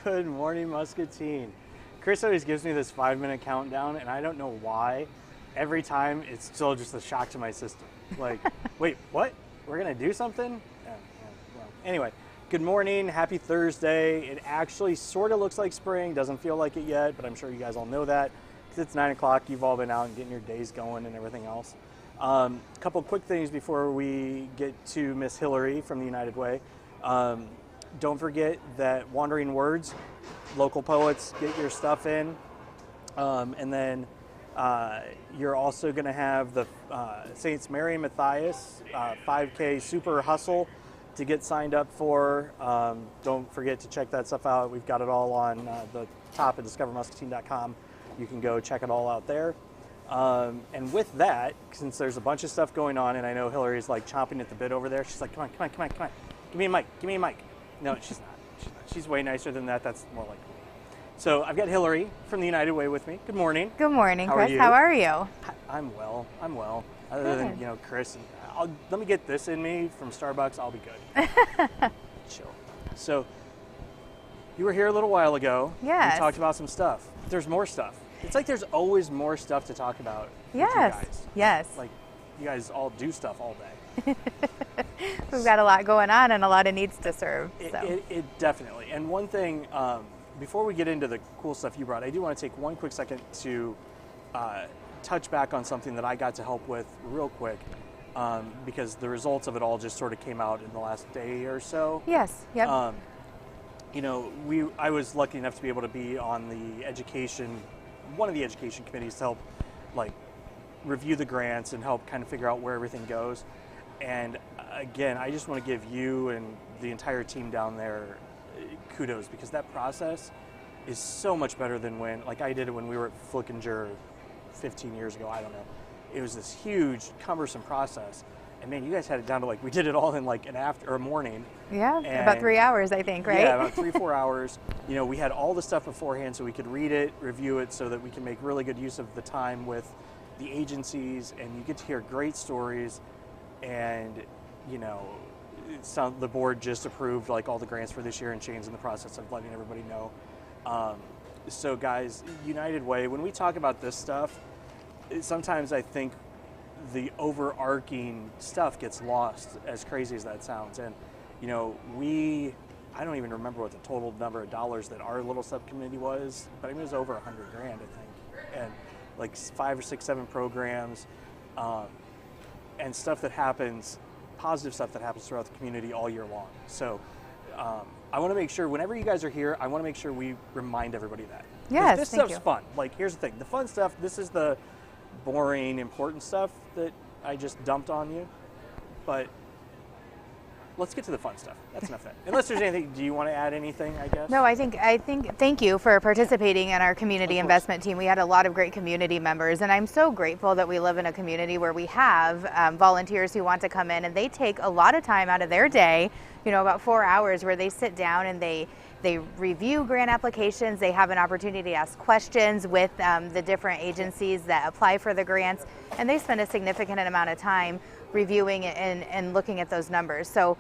Good morning, Muscatine. Chris always gives me this 5-minute countdown, and I don't know why. Every time, it's still just a shock to my system. Like, wait, what? We're going to do something? Well, anyway, good morning. Happy Thursday. It actually sort of looks like spring. Doesn't feel like it yet, but I'm sure you guys all know that because it's 9 o'clock. You've all been out and getting your days going and everything else. A couple quick things before we get to Miss Hilary from the United Way. Don't forget that Wandering Words, local poets, get your stuff in. And then you're also going to have the Saints Mary and Matthias 5K Super Hustle to get signed up for. Don't forget to check that stuff out. We've got it all on the top of discovermuscatine.com. You can go check it all out there. And with that, since there's a bunch of stuff going on, and I know Hilary's like chomping at the bit over there, she's like, come on. Give me a mic. No, she's not. She's way nicer than that. That's more like me. So I've got Hilary from the United Way with me. Good morning. Good morning, Chris. How are you? I'm well. Other than, Chris, let me get this in me from Starbucks. I'll be good. Chill. So you were here a little while ago. Yes. We talked about some stuff. There's more stuff. It's like there's always more stuff to talk about with you guys. Yes. Like you guys all do stuff all day. We've got a lot going on and a lot of needs to serve. It definitely. And one thing, before we get into the cool stuff you brought, I do want to take one quick second to touch back on something that I got to help with real quick, because the results of it all just sort of came out in the last day or so. Yes. Yep. I was lucky enough to be able to be on one of the education committees to help, review the grants and help kind of figure out where everything goes. And again, I just want to give you and the entire team down there kudos, because that process is so much better than when, I did it when we were at Flickinger 15 years ago, I don't know. It was this huge, cumbersome process. And man, you guys had it down to we did it all in a morning. Yeah, about 3 hours, I think, right? Yeah, about 3-4 hours. We had all the stuff beforehand so we could read it, review it, so that we can make really good use of the time with the agencies, and you get to hear great stories. And, the board just approved all the grants for this year, and Shane's in the process of letting everybody know. So guys, United Way, when we talk about this stuff, sometimes I think the overarching stuff gets lost, as crazy as that sounds. And, I don't even remember what the total number of dollars that our little subcommittee was, but it was over $100,000, I think. And 5 or 6, 7 programs, and stuff that happens, positive stuff that happens throughout the community all year long. So I want to make sure whenever you guys are here, I want to make sure we remind everybody that. Yes, this stuff's fun. Here's the thing. The fun stuff, this is the boring, important stuff that I just dumped on you. But let's get to the fun stuff. That's enough of that. Unless there's anything, do you want to add anything, I guess? No, I think thank you for participating in our community investment team. We had a lot of great community members, and I'm so grateful that we live in a community where we have volunteers who want to come in, and they take a lot of time out of their day, about 4 hours, where they sit down and they review grant applications. They have an opportunity to ask questions with the different agencies that apply for the grants, and they spend a significant amount of time reviewing and looking at those numbers. So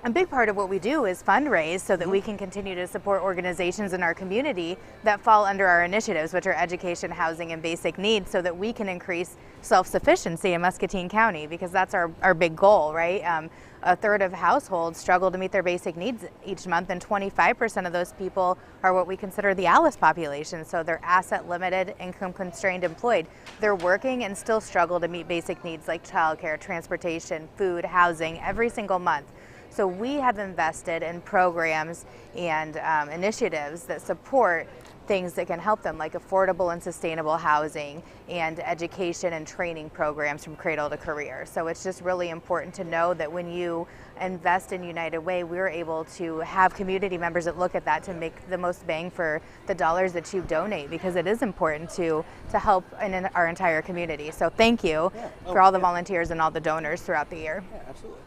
a big part of what we do is fundraise so that we can continue to support organizations in our community that fall under our initiatives, which are education, housing, and basic needs, so that we can increase self-sufficiency in Muscatine County, because that's our big goal, right? A third of households struggle to meet their basic needs each month, and 25% of those people are what we consider the ALICE population. So they're asset limited, income constrained, employed. They're working and still struggle to meet basic needs like childcare, transportation, food, housing every single month. So we have invested in programs and initiatives that support things that can help them, like affordable and sustainable housing and education and training programs from cradle to career. So it's just really important to know that when you invest in United Way, we're able to have community members that look at that to make the most bang for the dollars that you donate, because it is important to help in our entire community. So thank you for all the volunteers and all the donors throughout the year. Yeah, absolutely.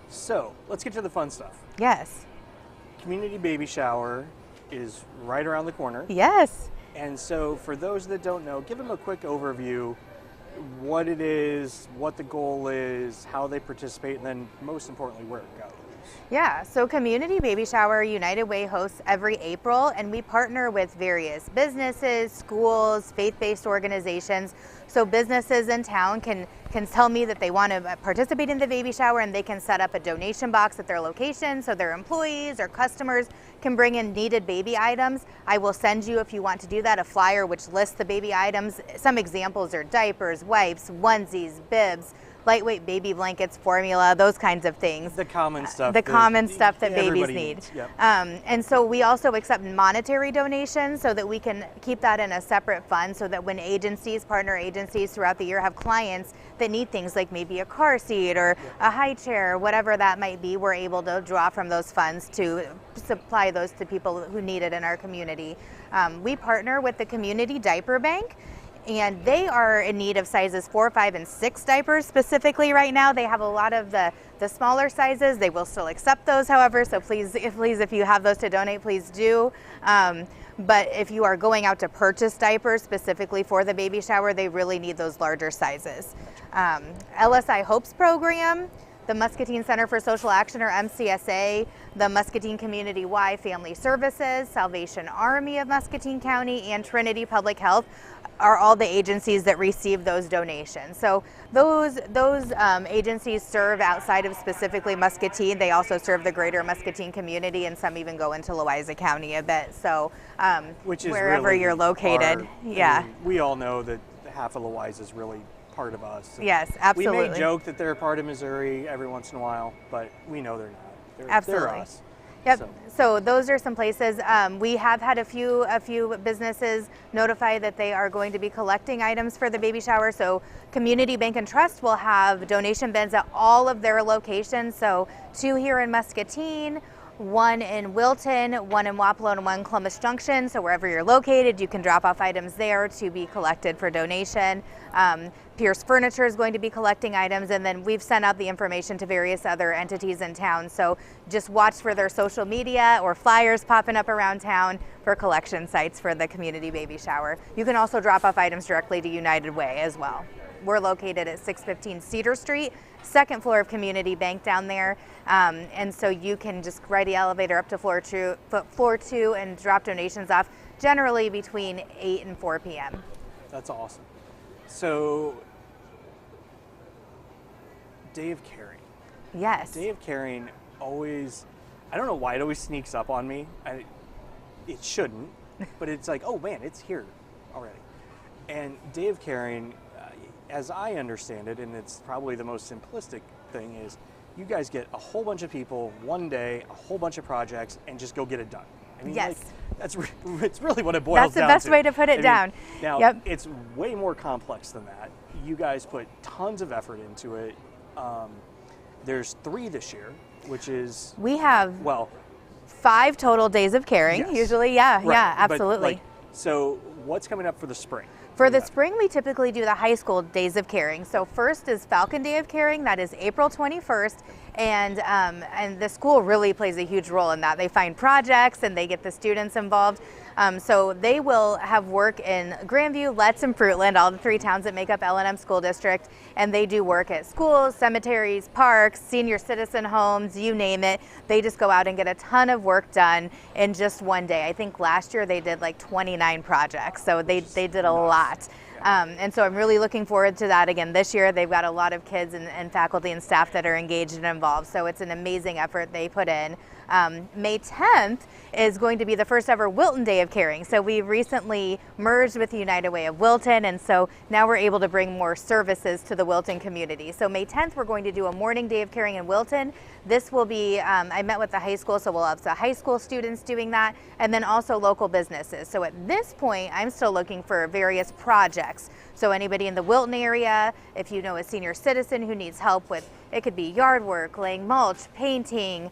So let's get to the fun stuff. Yes. Community baby shower is right around the corner. Yes. And so for those that don't know, give them a quick overview, what it is, what the goal is, how they participate, and then most importantly, where it goes. Yeah, so Community Baby Shower United Way hosts every April, and we partner with various businesses, schools, faith-based organizations. So businesses in town can tell me that they want to participate in the baby shower, and they can set up a donation box at their location so their employees or customers can bring in needed baby items. I will send you, if you want to do that, a flyer which lists the baby items. Some examples are diapers, wipes, onesies, bibs, lightweight baby blankets, formula, those kinds of things. The common stuff. The common stuff that babies need. Yep. And so we also accept monetary donations so that we can keep that in a separate fund, so that when agencies, partner agencies throughout the year have clients that need things like maybe a car seat or a high chair, whatever that might be, we're able to draw from those funds to supply those to people who need it in our community. We partner with the Community Diaper Bank, and they are in need of sizes 4, 5, and 6 diapers specifically right now. They have a lot of the smaller sizes. They will still accept those, however, so please, if you have those to donate, please do. But if you are going out to purchase diapers specifically for the baby shower, they really need those larger sizes. LSI Hopes Program, the Muscatine Center for Social Action, or MCSA, the Muscatine Community Y Family Services, Salvation Army of Muscatine County, and Trinity Public Health are all the agencies that receive those donations. So those agencies serve outside of specifically Muscatine. They also serve the greater Muscatine community, and some even go into Louisa County a bit. So which is wherever really you're located, I mean, we all know that half of Louisa is really part of us. Yes, absolutely. We may joke that they're part of Missouri every once in a while, but we know they're not. Absolutely. They're us. Yep. So those are some places. We have had a few businesses notify that they are going to be collecting items for the baby shower. So Community Bank and Trust will have donation bins at all of their locations. So 2 here in Muscatine, 1 in Wilton, 1 in Wapello, and 1 Columbus Junction. So wherever you're located, you can drop off items there to be collected for donation. Pierce Furniture is going to be collecting items, and then we've sent out the information to various other entities in town. So just watch for their social media or flyers popping up around town for collection sites for the community baby shower. You can also drop off items directly to United Way as well. We're located at 615 Cedar Street, 2nd floor of Community Bank down there. And so you can just ride the elevator up to floor two and drop donations off generally between 8 and 4 p.m. That's awesome. So, Day of Caring. Yes. Day of Caring always, I don't know why it always sneaks up on me. It shouldn't, but it's like, oh man, it's here already. And Day of Caring, as I understand it, and it's probably the most simplistic thing, is you guys get a whole bunch of people one day, a whole bunch of projects, and just go get it done. I mean, yes. It's really what it boils down to. That's the best way to put it down. Now, yep. It's way more complex than that. You guys put tons of effort into it. There's 3 this year, which is... We have 5 total days of caring, yes. usually. Yeah, right. Yeah, absolutely. So what's coming up for the spring? For the spring, we typically do the high school days of caring. So first is Falcon Day of Caring. That is April 21st. And the school really plays a huge role in that. They find projects and they get the students involved. So they will have work in Grandview, Letts, and Fruitland, all the 3 towns that make up L&M School District. And they do work at schools, cemeteries, parks, senior citizen homes, you name it. They just go out and get a ton of work done in just one day. I think last year they did like 29 projects. So they did a lot. And so I'm really looking forward to that again this year. They've got a lot of kids and faculty and staff that are engaged and involved. So it's an amazing effort they put in. May 10th is going to be the first ever Wilton Day of Caring. So we recently merged with the United Way of Wilton, and so now we're able to bring more services to the Wilton community. So May 10th, we're going to do a morning Day of Caring in Wilton. This will be, I met with the high school, so we'll have the high school students doing that, and then also local businesses. So at this point, I'm still looking for various projects. So anybody in the Wilton area, if you know a senior citizen who needs help with, it could be yard work, laying mulch, painting,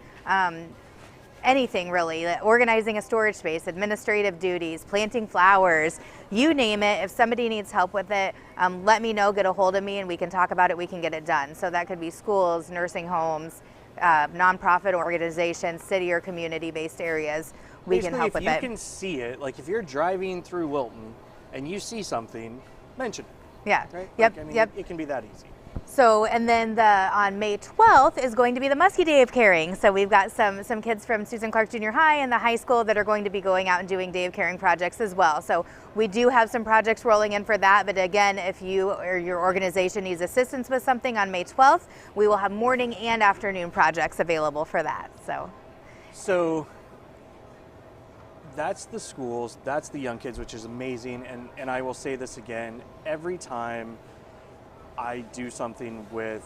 anything really, organizing a storage space, administrative duties, planting flowers, you name it. If somebody needs help with it, let me know, get a hold of me, and we can talk about it, we can get it done. So that could be schools, nursing homes, nonprofit organizations, city or community-based areas. We can help with it. If you can see it, like if you're driving through Wilton and you see something, mention it. Yeah. Right? Yep. Like, I mean, yep. It can be that easy. So, and then on May 12th is going to be the Muskie Day of Caring. So we've got some kids from Susan Clark Junior High and the high school that are going to be going out and doing Day of Caring projects as well. So we do have some projects rolling in for that. But again, if you or your organization needs assistance with something on May 12th, we will have morning and afternoon projects available for that. So that's the schools, that's the young kids, which is amazing. And I will say this again, every time I do something with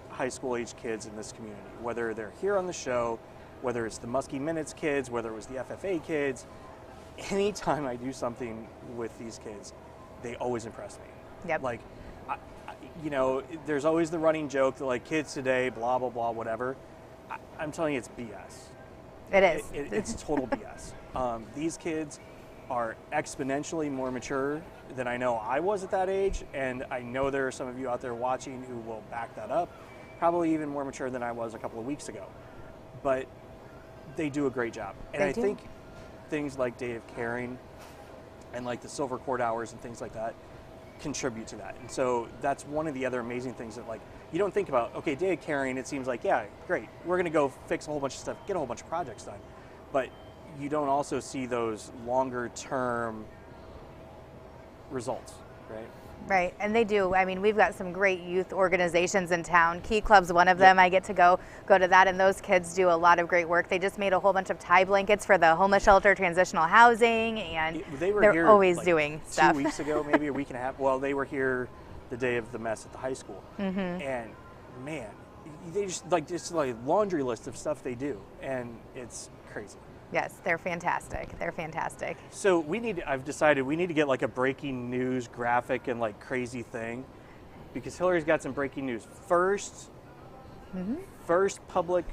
high school age kids in this community, whether they're here on the show, whether it's the Muskie Minutes kids, whether it was the FFA kids, anytime I do something with these kids, they always impress me. Yep. Like, you know, there's always the running joke that like kids today, blah, blah, blah, whatever. I'm telling you, it's BS. It is. It's total BS. These kids are exponentially more mature than I know I was at that age, and I know there are some of you out there watching who will back that up, probably even more mature than I was a couple of weeks ago. But they do a great job. And I think things like Day of Caring and like the Silver Cord Hours and things like that contribute to that. And so that's one of the other amazing things that like you don't think about. Okay, Day of Caring, it seems like, yeah, great, we're gonna go fix a whole bunch of stuff, get a whole bunch of projects done. But you don't also see those longer term results, right? Right, and they do. I mean, we've got some great youth organizations in town. Key Club's one of them. I get to go to that, and those kids do a lot of great work. They just made a whole bunch of tie blankets for the homeless shelter, transitional housing, and they're always doing stuff. 2 weeks ago, maybe a week and a half. Well, they were here the day of the mess at the high school, and man, they just like laundry list of stuff they do, and it's crazy. Yes, they're fantastic. They're fantastic. So I've decided we need to get like a breaking news graphic and like crazy thing, because Hilary's got some breaking news. First public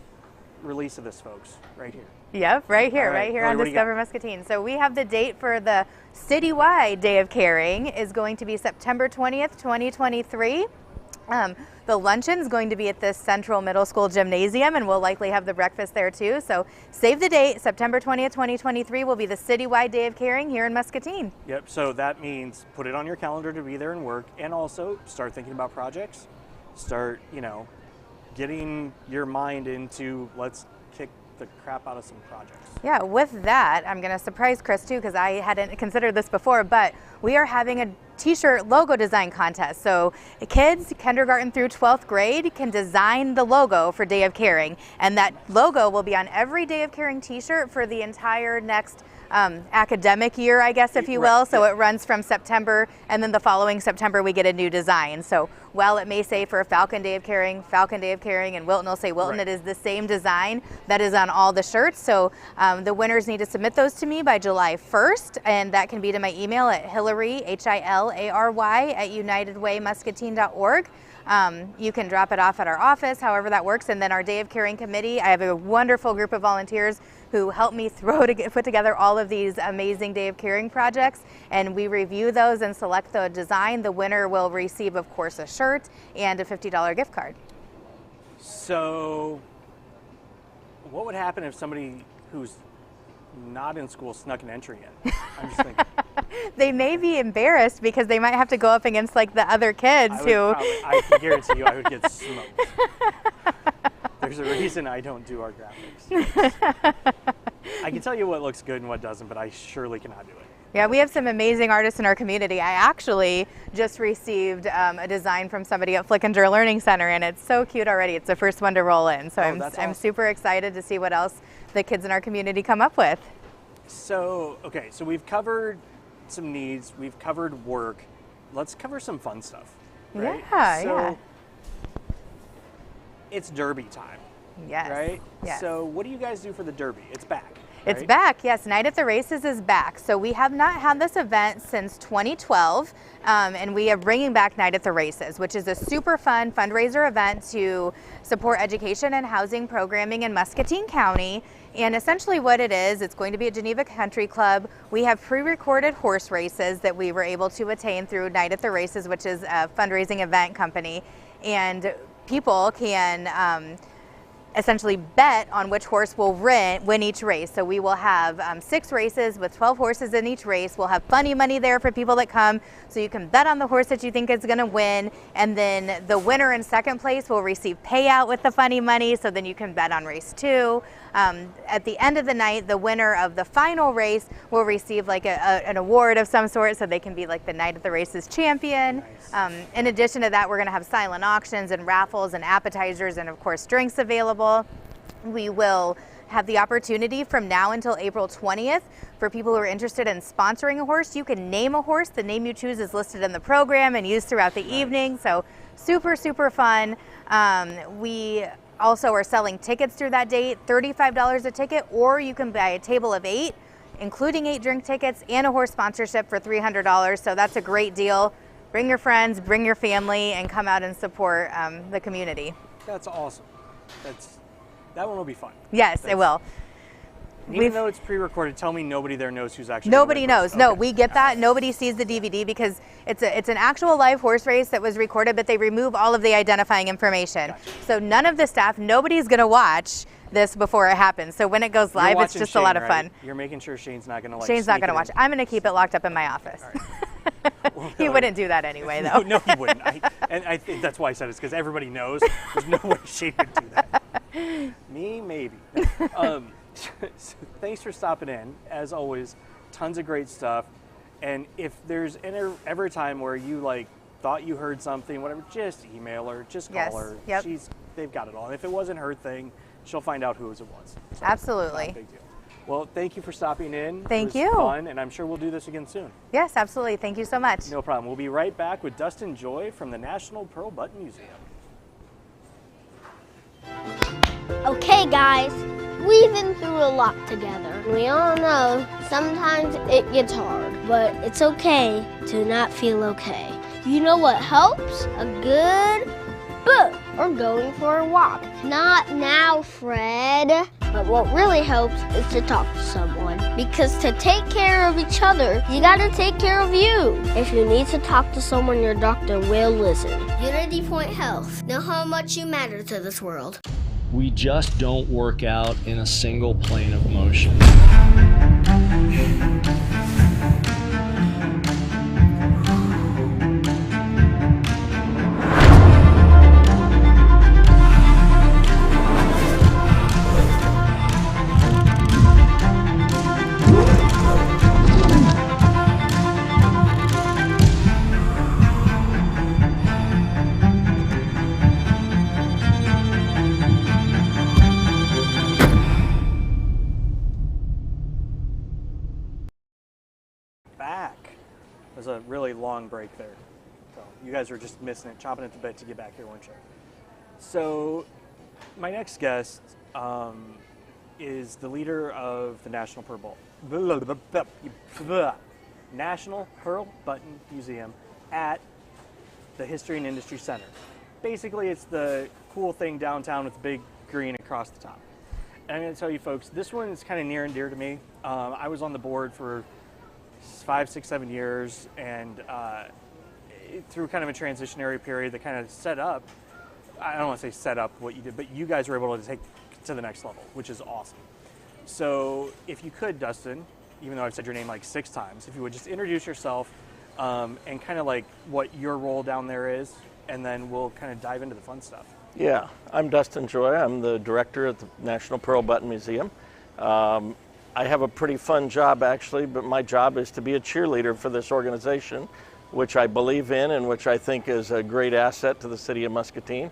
release of this, folks, right here. Yep, right here on Discover Muscatine. So we have the date for the citywide Day of Caring is going to be September 20th, 2023. The luncheon's going to be at the Central Middle School Gymnasium, and we'll likely have the breakfast there too. So save the date, September 20th, 2023 will be the citywide Day of Caring here in Muscatine. Yep, so that means put it on your calendar to be there and work, and also start thinking about projects. Start, getting your mind into let's kick the crap out of some projects. Yeah, with that, I'm going to surprise Chris too, because I hadn't considered this before, but we are having a t-shirt logo design contest. So kids, kindergarten through 12th grade, can design the logo for Day of Caring, and that logo will be on every Day of Caring t-shirt for the entire next academic year, I guess, if you will. So it runs from September, and then the following September we get a new design. So while it may say for Falcon Day of Caring, and Wilton will say Wilton, it is the same design that is on all the shirts. So the winners need to submit those to me by July 1st, and that can be to my email at Hilary, Hilary, at unitedwaymuscatine.org. You can drop it off at our office, however that works. And then our Day of Caring committee, I have a wonderful group of volunteers who help me put together all of these amazing Day of Caring projects, and we review those and select the design. The winner will receive, of course, a shirt and a $50 gift card. So what would happen if somebody who's not in school snuck an entry in? I'm just thinking. They may be embarrassed because they might have to go up against like the other kids I can guarantee you I would get smoked. There's a reason I don't do our graphics. I can tell you what looks good and what doesn't, but I surely cannot do it. Yeah, we have some amazing artists in our community. I actually just received a design from somebody at Flickinger Learning Center, and it's so cute already. It's the first one to roll in. So I'm super excited to see what else the kids in our community come up with. So, okay, so we've covered some needs, we've covered work. Let's cover some fun stuff, right? Yeah. It's Derby time. Yes. Right? Yes. So what do you guys do for the Derby? It's back. It's back, yes. Night at the Races is back. So we have not had this event since 2012, and we are bringing back Night at the Races, which is a super fun fundraiser event to support education and housing programming in Muscatine County. And essentially what it is, it's going to be at Geneva Country Club. We have pre-recorded horse races that we were able to attain through Night at the Races, which is a fundraising event company. And people can essentially bet on which horse will win each race. So we will have 6 races with 12 horses in each race. We'll have funny money there for people that come, so you can bet on the horse that you think is going to win, and then the winner in second place will receive payout with the funny money, so then you can bet on race 2. At the end of the night, the winner of the final race will receive like an award of some sort, so they can be like the night of the race's champion. Nice. In addition to that, we're going to have silent auctions and raffles and appetizers and of course drinks available. We will have the opportunity from now until April 20th for people who are interested in sponsoring a horse. You can name a horse. The name you choose is listed in the program and used throughout the evening. So super, super fun. We also are selling tickets through that date, $35 a ticket, or you can buy a table of 8, including 8 drink tickets and a horse sponsorship for $300. So that's a great deal. Bring your friends, bring your family, and come out and support the community. That's awesome. That one will be fun. Yes, it will. Even though it's pre-recorded, tell me nobody there knows who's actually. Nobody knows. Okay. No, we get that. Nobody sees the DVD because it's an actual live horse race that was recorded, but they remove all of the identifying information. Gotcha. So none of the staff, nobody's gonna watch this before it happens. So when it goes live, it's just Shane, a lot of fun. You're making sure Shane's not gonna Shane's not gonna watch. I'm gonna keep it locked up in my office. Well, he wouldn't do that anyway, though. No, he wouldn't. I think that's why I said it's because everybody knows. There's no way Shane would do that. Me, maybe. So thanks for stopping in. As always, tons of great stuff. And if there's ever a time where you thought you heard something, whatever, just email her, just call her. Yep. They've got it all. And if it wasn't her thing, she'll find out who it was. So absolutely. Not a big deal. Well, thank you for stopping in. Thank you. It was fun, and I'm sure we'll do this again soon. Yes, absolutely. Thank you so much. No problem. We'll be right back with Dustin Joy from the National Pearl Button Museum. Okay, guys, we've been through a lot together. We all know sometimes it gets hard, but it's okay to not feel okay. You know what helps? A good book or going for a walk. Not now, Fred. But what really helps is to talk to someone. Because to take care of each other, you gotta take care of you. If you need to talk to someone, your doctor will listen. Unity Point Health. Know how much you matter to this world. We just don't work out in a single plane of motion. A really long break there. So you guys were just missing it, chomping at the bit to get back here, weren't you? So my next guest is the leader of the National Pearl Button Museum at the History and Industry Center. Basically, it's the cool thing downtown with the big green across the top. And I'm going to tell you folks, this one is kind of near and dear to me. I was on the board for 5, 6, 7 years, and through kind of a transitionary period that kind of set up, I don't want to say set up what you did, but you guys were able to take it to the next level, which is awesome. So if you could, Dustin, even though I've said your name like 6 times, if you would just introduce yourself and kind of like what your role down there is, and then we'll kind of dive into the fun stuff. Yeah, I'm Dustin Joy. I'm the director at the National Pearl Button Museum. I have a pretty fun job, actually, but my job is to be a cheerleader for this organization, which I believe in and which I think is a great asset to the city of Muscatine.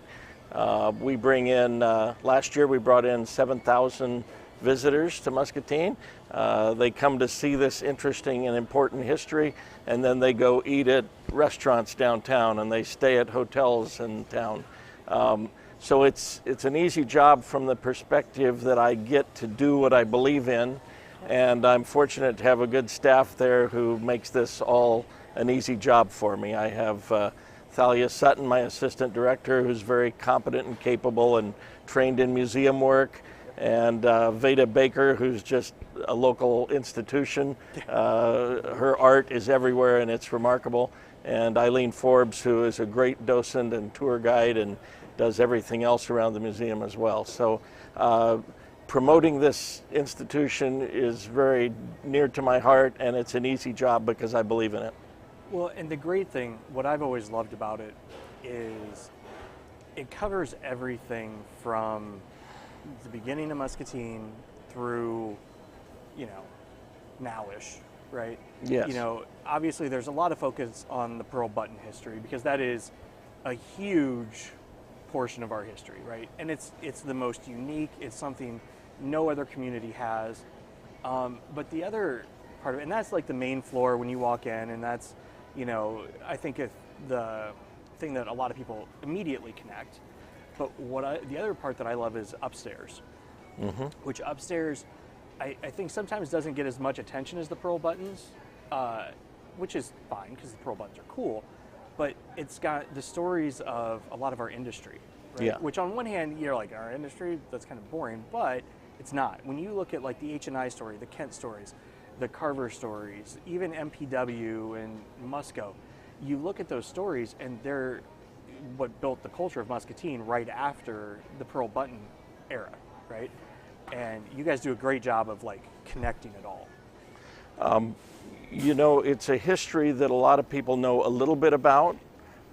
We bring in, last year we brought in 7,000 visitors to Muscatine. They come to see this interesting and important history, and then they go eat at restaurants downtown, and they stay at hotels in town. So it's an easy job from the perspective that I get to do what I believe in, and I'm fortunate to have a good staff there who makes this all an easy job for me. I have Thalia Sutton, my assistant director, who's very competent and capable and trained in museum work, and Veda Baker, who's just a local institution. Her art is everywhere and it's remarkable. And Eileen Forbes, who is a great docent and tour guide, and does everything else around the museum as well. So promoting this institution is very near to my heart, and it's an easy job because I believe in it. Well, and the great thing, what I've always loved about it is it covers everything from the beginning of Muscatine through, you know, nowish, right? Yes. You know, obviously there's a lot of focus on the pearl button history because that is a huge portion of our history, right? And it's the most unique. It's something no other community has. But the other part of it, and that's like the main floor when you walk in, and that's, you know, I think the thing that a lot of people immediately connect. But the other part that I love is upstairs, which upstairs I think sometimes doesn't get as much attention as the pearl buttons, which is fine because the pearl buttons are cool. But it's got the stories of a lot of our industry, right? Yeah. Which on one hand, you're like, our industry, that's kind of boring, but it's not. When you look at like the H&I story, the Kent stories, the Carver stories, even MPW and Musco, you look at those stories and they're what built the culture of Muscatine right after the pearl button era, right? And you guys do a great job of like connecting it all. You know, it's a history that a lot of people know a little bit about,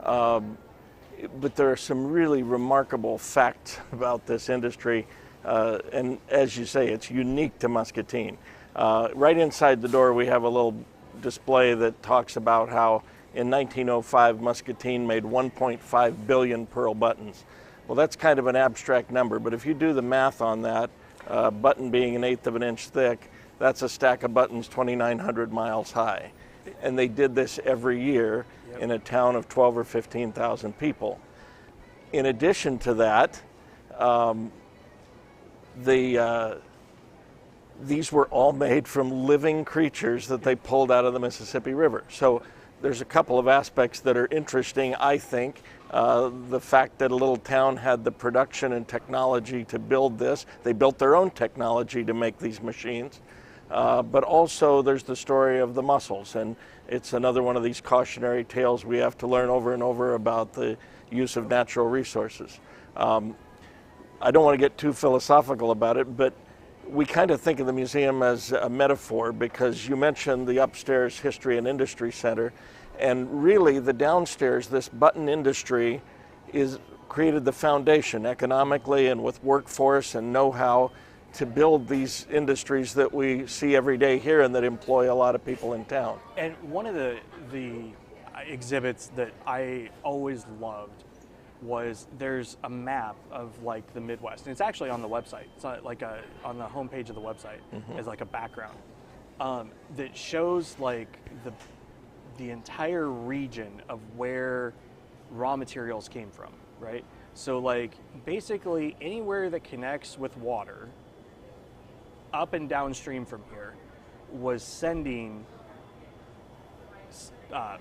but there are some really remarkable facts about this industry. And as you say, it's unique to Muscatine. Right inside the door, we have a little display that talks about how in 1905, Muscatine made 1.5 billion pearl buttons. Well, that's kind of an abstract number, but if you do the math on that, button being 1/8 of an inch thick, that's a stack of buttons 2,900 miles high. And they did this every year in a town of 12 or 15,000 people. In addition to that, these were all made from living creatures that they pulled out of the Mississippi River. So there's a couple of aspects that are interesting, I think. The fact that a little town had the production and technology to build this. They built their own technology to make these machines. But also there's the story of the mussels, and it's another one of these cautionary tales we have to learn over and over about the use of natural resources. I don't want to get too philosophical about it, but we kind of think of the museum as a metaphor because you mentioned the upstairs History and Industry Center, and really the downstairs, this button industry created the foundation economically and with workforce and know-how to build these industries that we see every day here and that employ a lot of people in town. And one of the exhibits that I always loved was there's a map of like the Midwest, and it's actually on the website. It's like on the homepage of the website as like a background that shows like the entire region of where raw materials came from, right? So like basically anywhere that connects with water up and downstream from here was sending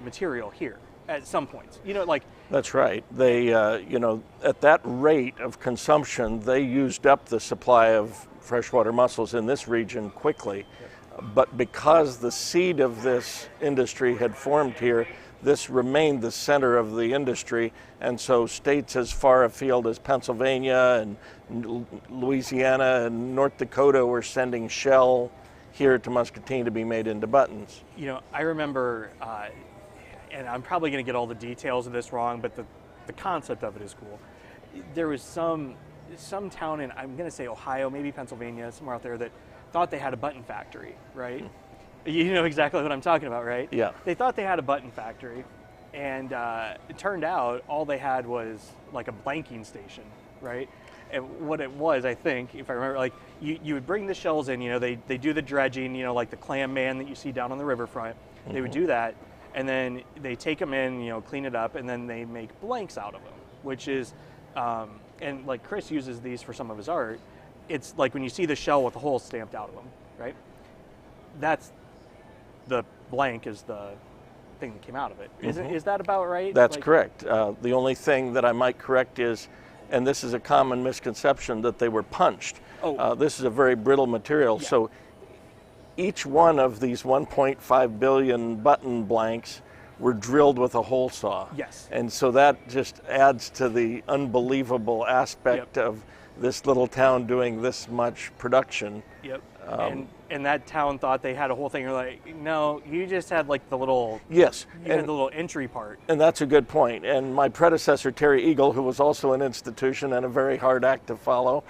material here at some points. You know, like that's right. They, you know, at that rate of consumption, they used up the supply of freshwater mussels in this region quickly. But because the seed of this industry had formed here, this remained the center of the industry. And so states as far afield as Pennsylvania and Louisiana and North Dakota were sending shell here to Muscatine to be made into buttons. You know, I remember, and I'm probably going to get all the details of this wrong, but the concept of it is cool. There was some town in, I'm going to say Ohio, maybe Pennsylvania, somewhere out there that thought they had a button factory, right? You know exactly what I'm talking about, right? Yeah. They thought they had a button factory, and it turned out all they had was like a blanking station, right? And what it was, I think, if I remember, like you would bring the shells in, you know, they do the dredging, you know, like the clam man that you see down on the riverfront. They would do that, and then they take them in, you know, clean it up, and then they make blanks out of them, which is, and like Chris uses these for some of his art. It's like when you see the shell with the holes stamped out of them, right? That's the blank is the thing that came out of it. Is that about right? That's correct. The only thing that I might correct is, and this is a common misconception, that they were punched. This is a very brittle material, so each one of these 1.5 billion button blanks were drilled with a hole saw. Yes. And so that just adds to the unbelievable aspect of this little town doing this much production. Yep. And that town thought they had a whole thing. You're like, no, you just had like the little. Yes. You had the little entry part. And that's a good point. And my predecessor, Terry Eagle, who was also an institution and a very hard act to follow,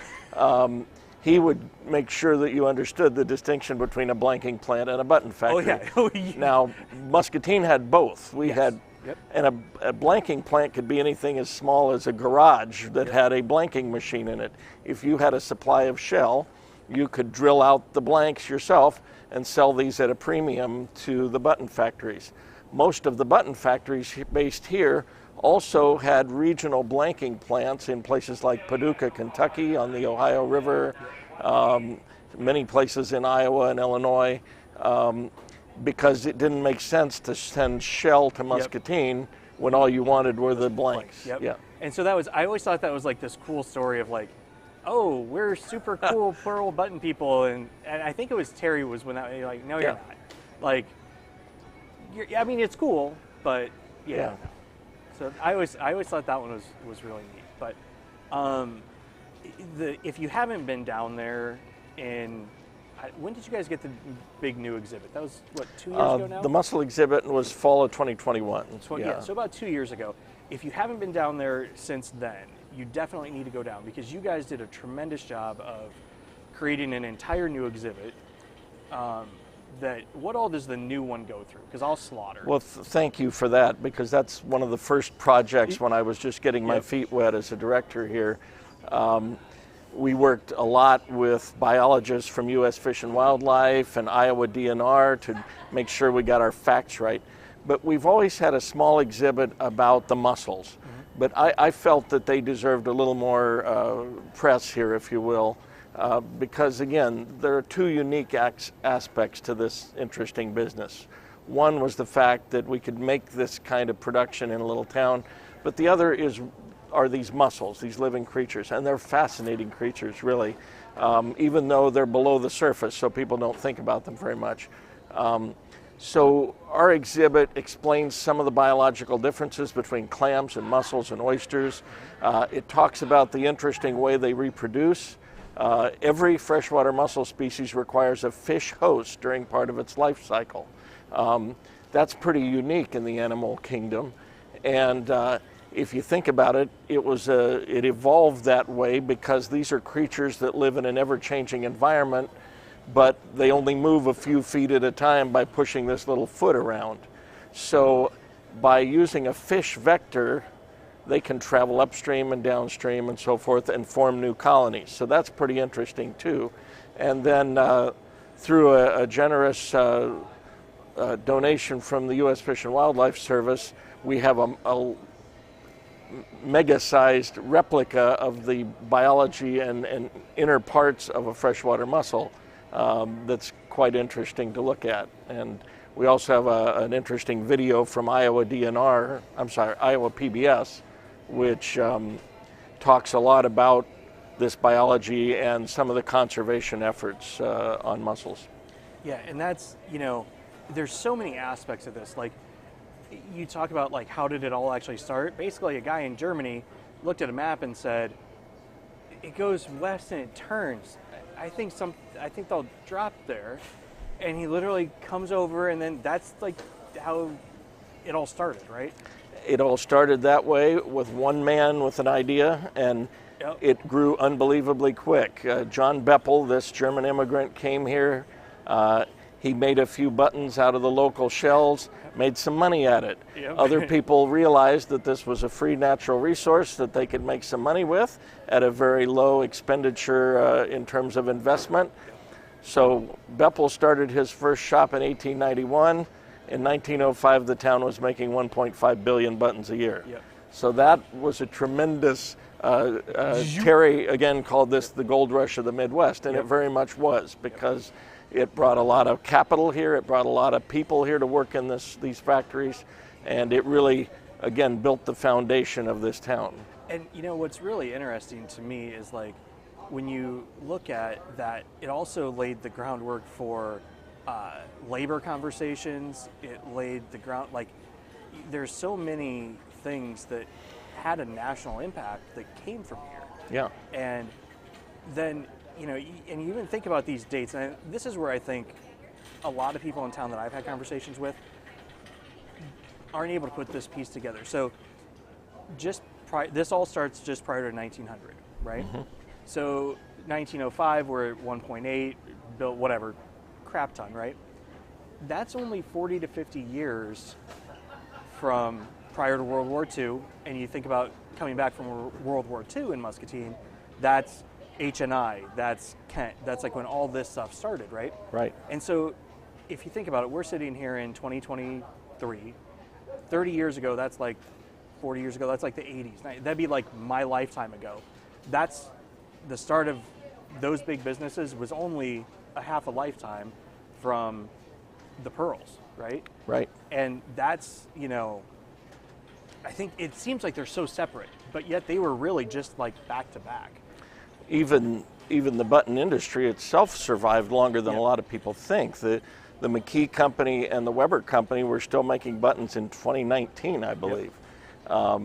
he would make sure that you understood the distinction between a blanking plant and a button factory. Oh, yeah. Now, Muscatine had both. We had, Yep. and a blanking plant could be anything as small as a garage that had a blanking machine in it. If you had a supply of shell, you could drill out the blanks yourself and sell these at a premium to the button factories. Most of the button factories based here also had regional blanking plants in places like Paducah, Kentucky, on the Ohio River, many places in Iowa and Illinois, because it didn't make sense to send shell to Muscatine when all you wanted were the blanks. Yep. Yeah. And so I always thought that was like this cool story of like, oh, we're super cool plural button people, and I think it was Terry was when that, like, no, you're not. Like, I mean, it's cool, but yeah. So I always thought that one was really neat. But if you haven't been down there, when did you guys get the big new exhibit? That was what, 2 years ago now? The muscle exhibit was fall of 2021. So about 2 years ago. If you haven't been down there since then, you definitely need to go down, because you guys did a tremendous job of creating an entire new exhibit. What all does the new one go through? Because I'll slaughter. Well, thank you for that, because that's one of the first projects when I was just getting my feet wet as a director here. We worked a lot with biologists from U.S. Fish and Wildlife and Iowa DNR to make sure we got our facts right. But we've always had a small exhibit about the mussels. But I felt that they deserved a little more press here, if you will, because, again, there are two unique aspects to this interesting business. One was the fact that we could make this kind of production in a little town, but the other are these mussels, these living creatures, and they're fascinating creatures, really, even though they're below the surface, so people don't think about them very much. So our exhibit explains some of the biological differences between clams and mussels and oysters. It talks about the interesting way they reproduce. Every freshwater mussel species requires a fish host during part of its life cycle. That's pretty unique in the animal kingdom. And if you think about it, it evolved that way because these are creatures that live in an ever-changing environment, but they only move a few feet at a time by pushing this little foot around. So by using a fish vector, they can travel upstream and downstream and so forth and form new colonies. So that's pretty interesting too. And then through a generous donation from the U.S. Fish and Wildlife Service, we have a mega-sized replica of the biology and inner parts of a freshwater mussel. That's quite interesting to look at. And we also have an interesting video from Iowa PBS, which talks a lot about this biology and some of the conservation efforts on mussels. Yeah, and that's, there's so many aspects of this. Like, you talk about, like, how did it all actually start? Basically, a guy in Germany looked at a map and said, it goes west and it turns. I think they'll drop there, and he literally comes over, and then that's like how it all started, right? It all started that way with one man with an idea, and it grew unbelievably quick. John Beppel, this German immigrant, came here. He made a few buttons out of the local shells, made some money at it. Yep. Other people realized that this was a free natural resource that they could make some money with at a very low expenditure in terms of investment. So Beppel started his first shop in 1891. In 1905, the town was making 1.5 billion buttons a year. Yep. So that was a tremendous, Terry again called this the gold rush of the Midwest, and it very much was, because it brought a lot of capital here, it brought a lot of people here to work in these factories, and it really, again, built the foundation of this town. And what's really interesting to me is, like, when you look at that, it also laid the groundwork for labor conversations. It laid the ground, like, there's so many things that had a national impact that came from here. Yeah. And then, and you even think about these dates, and this is where I think a lot of people in town that I've had conversations with aren't able to put this piece together. So this all starts just prior to 1900, right? Mm-hmm. So 1905, we're at 1.8, built whatever, crap ton, right? That's only 40 to 50 years from prior to World War II, and you think about coming back from World War II in Muscatine, that's HNI, that's Kent, that's like when all this stuff started, right? Right. And so if you think about it, we're sitting here in 2023, 30 years ago, that's like 40 years ago, that's like the 80s. That'd be like my lifetime ago. That's the start of those big businesses, was only a half a lifetime from the pearls, right? Right. And that's, I think it seems like they're so separate, but yet they were really just like back to back. Even the button industry itself survived longer than a lot of people think. The McKee Company and the Weber Company were still making buttons in 2019, I believe. Yep.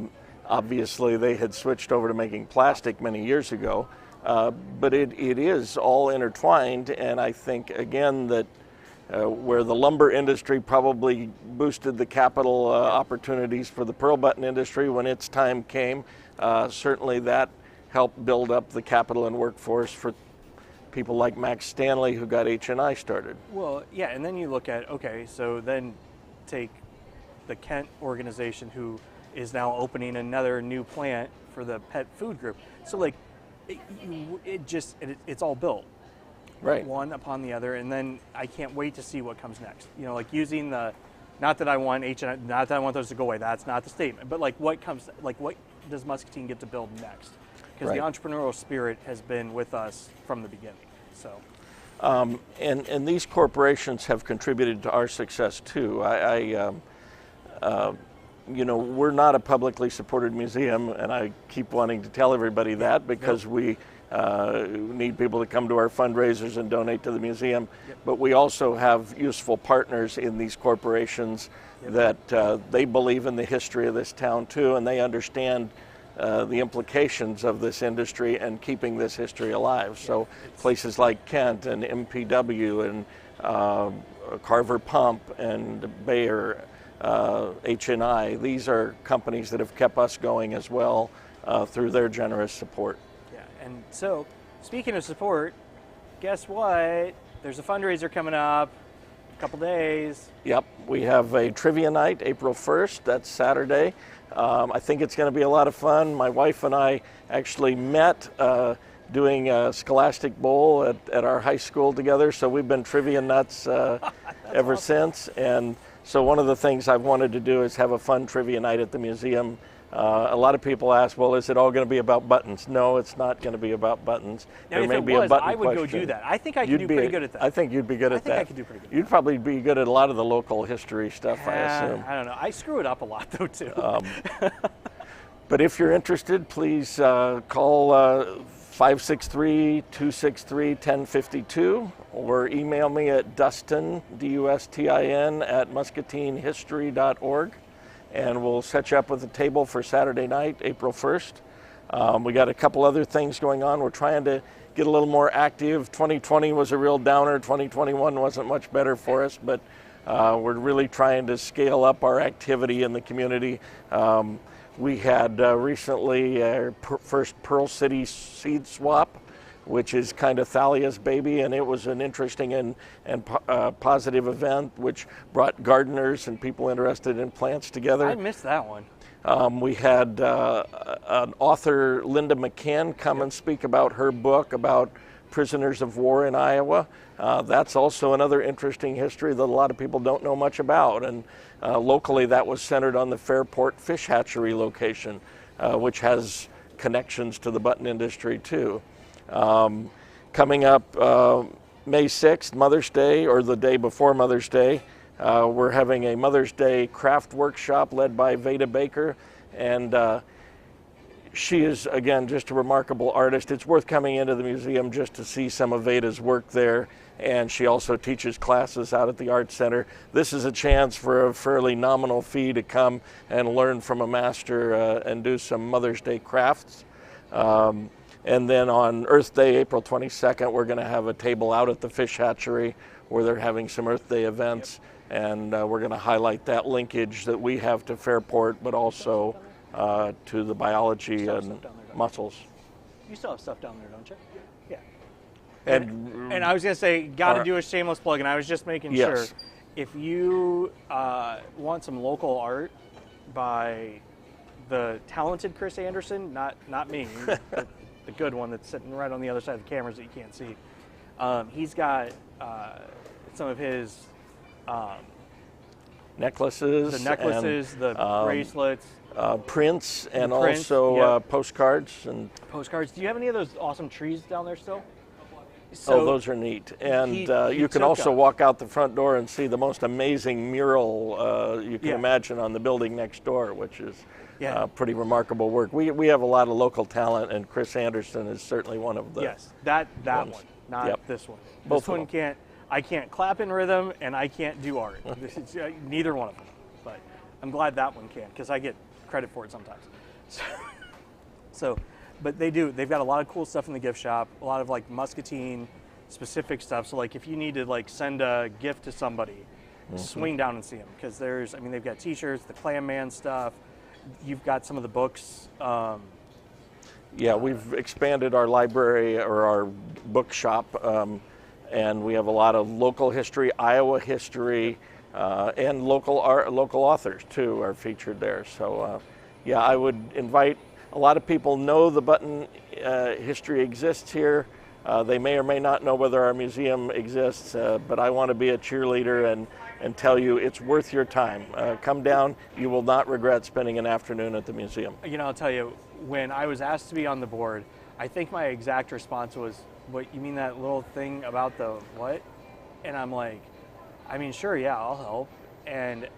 Obviously, they had switched over to making plastic many years ago, but it is all intertwined, and I think, again, that where the lumber industry probably boosted the capital opportunities for the pearl button industry when its time came, certainly that helped build up the capital and workforce for people like Max Stanley, who got HNI started. Well, yeah, and then you look at, okay, so then take the Kent organization, who is now opening another new plant for the pet food group. So like, it's all built. Right. One upon the other, and then I can't wait to see what comes next. Like using not that I want HNI, not that I want those to go away, that's not the statement, but like what does Muscatine get to build next? Because the entrepreneurial spirit has been with us from the beginning. So, and these corporations have contributed to our success too. We're not a publicly supported museum, and I keep wanting to tell everybody that because we need people to come to our fundraisers and donate to the museum. Yep. But we also have useful partners in these corporations that they believe in the history of this town too, and they understand the implications of this industry and keeping this history alive. So places like Kent and MPW and Carver Pump and Bayer, HNI, these are companies that have kept us going as well through their generous support. Yeah, and so speaking of support, guess what? There's a fundraiser coming up, a couple days. Yep, we have a trivia night, April 1st, that's Saturday. I think it's going to be a lot of fun. My wife and I actually met doing a Scholastic Bowl at our high school together, so we've been trivia nuts ever since. And so one of the things I've wanted to do is have a fun trivia night at the museum. A lot of people ask, well, is it all going to be about buttons? No, it's not going to be about buttons. Now, there may be a button I would go do that. I think I could do pretty good at that. I think you'd be good at that. I think I could do pretty good. You'd probably be good at a lot of the local history stuff, I assume. I don't know. I screw it up a lot, though, too. But if you're interested, please call 563-263-1052 or email me at Dustin, D-U-S-T-I-N, at muscatinehistory.org. And we'll set you up with a table for Saturday night, April 1st. We got a couple other things going on. We're trying to get a little more active. 2020 was a real downer. 2021 wasn't much better for us, but we're really trying to scale up our activity in the community. We had recently our first Pearl City seed swap, which is kind of Thalia's baby, and it was an interesting and positive event, which brought gardeners and people interested in plants together. I missed that one. We had an author, Linda McCann, come and speak about her book about prisoners of war in Iowa. That's also another interesting history that a lot of people don't know much about. And locally, that was centered on the Fairport Fish Hatchery location, which has connections to the button industry too. Coming up May 6th, Mother's Day, or the day before Mother's Day, we're having a Mother's Day craft workshop led by Veda Baker, and She is, again, just a remarkable artist. It's worth coming into the museum just to see some of Veda's work there. And she also teaches classes out at the Art Center. This is a chance for a fairly nominal fee to come and learn from a master and do some Mother's Day crafts. And then on Earth Day, April 22nd, we're going to have a table out at the fish hatchery where they're having some Earth Day events. And we're going to highlight that linkage that we have to Fairport, but also to the biology and mussels. You still have stuff down there, don't you? Yeah. And I was going to say, got to do a shameless plug, and I was just making sure. If you want some local art by the talented Chris Anderson, not me, the good one that's sitting right on the other side of the cameras that you can't see, he's got some of his necklaces, the bracelets, prints, and also postcards. Postcards. Do you have any of those awesome trees down there still? So those are neat. And you can also walk out the front door and see the most amazing mural you can imagine on the building next door, which is pretty remarkable work. We have a lot of local talent, and Chris Anderson is certainly one of the that one, not this one. Both this one can't. I can't clap in rhythm, and I can't do art. Neither one of them. But I'm glad that one can, because I get credit for it sometimes. But they do. They've got a lot of cool stuff in the gift shop. A lot of like Muscatine specific stuff. So like if you need to like send a gift to somebody, swing down and see them, because they've got T-shirts, the Clam Man stuff. You've got some of the books. We've expanded our library or our bookshop. And we have a lot of local history, Iowa history, and local authors too are featured there. So, I would invite. A lot of people know the Button history exists here. They may or may not know whether our museum exists, but I want to be a cheerleader and tell you it's worth your time. Come down; you will not regret spending an afternoon at the museum. I'll tell you, when I was asked to be on the board, I think my exact response was, "What, you mean that little thing about the what?" And I'm like, sure, yeah, I'll help. And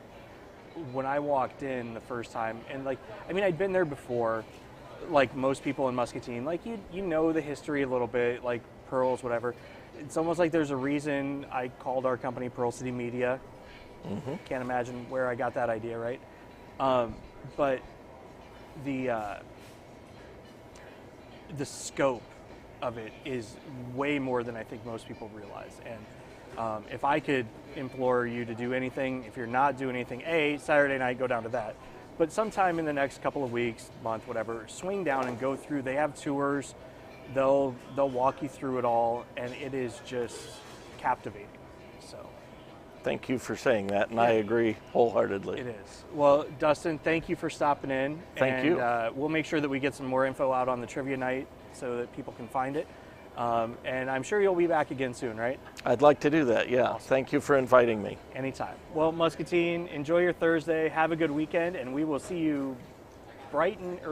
when I walked in the first time, and I'd been there before, like most people in Muscatine, like you know the history a little bit, like pearls, whatever. It's almost like there's a reason I called our company Pearl City Media. Can't imagine where I got that idea, right? But the scope of it is way more than I think most people realize. And if I could implore you to do anything, if you're not doing anything, Saturday night, go down to that. But sometime in the next couple of weeks, month, whatever, swing down and go through. They have tours. They'll walk you through it all, and it is just captivating. So, thank you for saying that, and I agree wholehearted. It is. Well, Dustin, thank you for stopping in. Thank you. We'll make sure that we get some more info out on the trivia night so that people can find it. And I'm sure you'll be back again soon, right? I'd like to do that, yeah. Awesome. Thank you for inviting me. Anytime. Well, Muscatine, enjoy your Thursday. Have a good weekend, and we will see you bright and early.